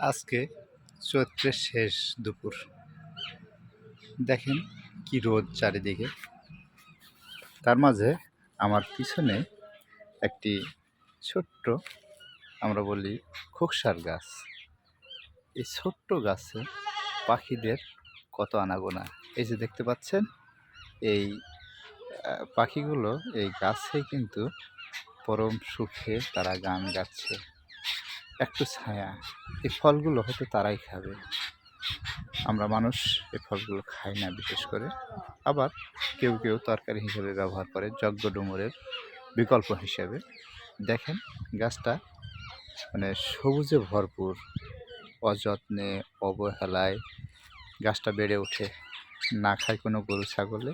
আজকে চৈত্রের শেষ দুপুর। দেখেন কি রোদ চারিদিকে। তার মাঝে আমার পিছনে একটি ছোট্ট, আমরা বলি খোকসার গাছ। এই ছোট্ট গাছে পাখিদের কত আনাগোনা। এই যে দেখতে পাচ্ছেন, এই পাখিগুলো এই গাছে কিন্তু পরম সুখে তারা গান গাচ্ছে। একটু ছায়া, এই ফলগুলো হয়তো তারাই খাবে। আমরা মানুষ এই ফলগুলো খাই না বিশেষ করে। আবার কেউ কেউ তরকারি হিসেবে ব্যবহার করে, যজ্ঞ ডুমুরের বিকল্প হিসেবে। দেখেন গাছটা মানে সবুজে ভরপুর। অযত্নে, অবহেলায় গাছটা বেড়ে ওঠে, না খায় কোনো গরু ছাগলে।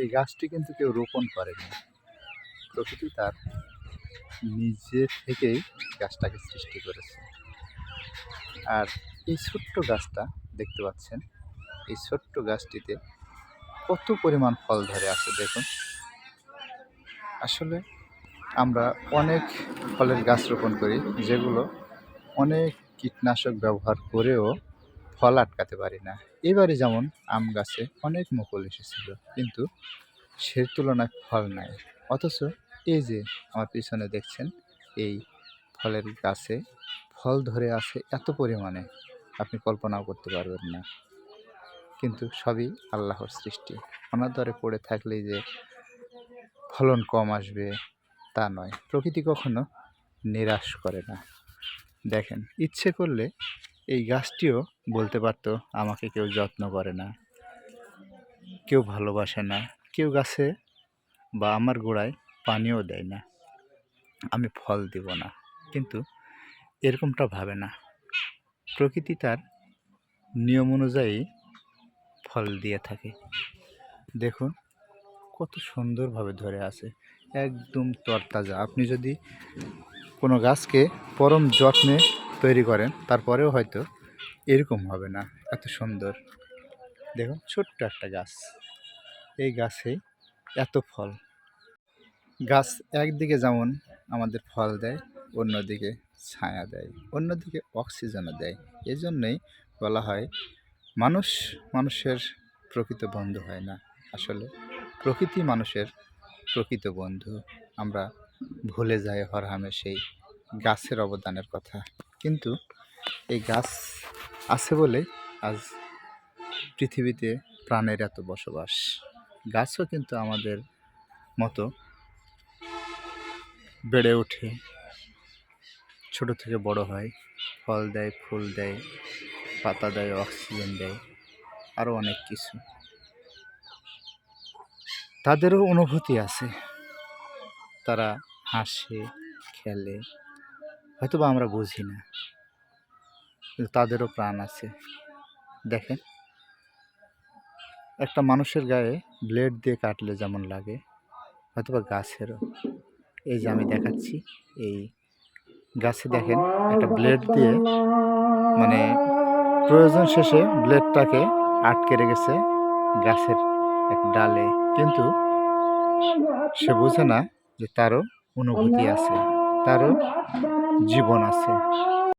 এই গাছটি কিন্তু কেউ রোপণ করেনি, প্রকৃতি তার নিজে থেকেই গাছটাকে সৃষ্টি করেছে। আর এই ছোট্ট গাছটা দেখতে পাচ্ছেন, এই ছোট্ট গাছটিতে কত পরিমাণ ফল ধরে আছে দেখুন। আসলে আমরা অনেক ফলের গাছ রোপণ করি, যেগুলো অনেক কীটনাশক ব্যবহার করেও ফল আটকাতে পারি না। এবারে যেমন আম গাছে অনেক মুকুল এসেছিল, কিন্তু সে তুলনায় ফল নাই। অথচ এই যে আমার পিছনে দেখছেন, এই ফলের গাছে ফল ধরে আছে এত পরিমাণে, আপনি কল্পনাও করতে পারবেন না। কিন্তু সবই আল্লাহর সৃষ্টি। ওনার দরে পড়ে থাকলেই যে ফলন কম আসবে তা নয়। প্রকৃতি কখনো নিরাশ করে না। দেখেন, ইচ্ছে করলে এই গাছটিও বলতে পারতো আমাকে কেউ যত্ন করে না, কেউ ভালোবাসে না, কেউ গাছে বা আমার গোড়ায় পানিও দেয় না, আমি ফল দিব না। কিন্তু এরকমটা ভাবে না। প্রকৃতি তার নিয়ম অনুযায়ী ফল দিয়ে থাকে। দেখুন কত সুন্দরভাবে ধরে আছে, একদম তরতাজা। আপনি যদি কোনো গাছকে পরম যত্নে তৈরি করেন, তারপরেও হয়তো এরকম হবে না, এত সুন্দর। দেখুন ছোট্ট একটা গাছ, এই গাছে এত ফল। গাছ একদিকে যেমন আমাদের ফল দেয়, অন্যদিকে ছায়া দেয়, অন্যদিকে অক্সিজেনও দেয়। এজন্যই বলা হয় মানুষ মানুষের প্রকৃত বন্ধু হয় না, আসলে প্রকৃতি মানুষের প্রকৃত বন্ধু। আমরা ভুলে যাই হরহামে সেই গাছের অবদানের কথা। কিন্তু এই গাছ আছে বলে আজ পৃথিবীতে প্রাণের এত বসবাস। গাছও কিন্তু আমাদের মতো বেড়ে ওঠে, ছোট থেকে বড় হয়, ফল দেয়, ফুল দেয়, পাতা দেয়, অক্সিজেন দেয়, আরও অনেক কিছু। তাদেরও অনুভূতি আছে, তারা হাসে, খেলে, হয়তোবা আমরা বুঝি না, কিন্তু তাদেরও প্রাণ আছে। দেখেন, একটা মানুষের গায়ে ব্লেড দিয়ে কাটলে যেমন লাগে, হয়তোবা গাছেরও। এই যে আমি দেখাচ্ছি, এই গাছে দেখেন একটা ব্লেড দিয়ে, মানে প্রয়োজন শেষে ব্লেডটাকে আটকে রেখেছে গাছের এক ডালে। কিন্তু সে বোঝে না যে তারও অনুভূতি আছে, তারও জীবন আছে।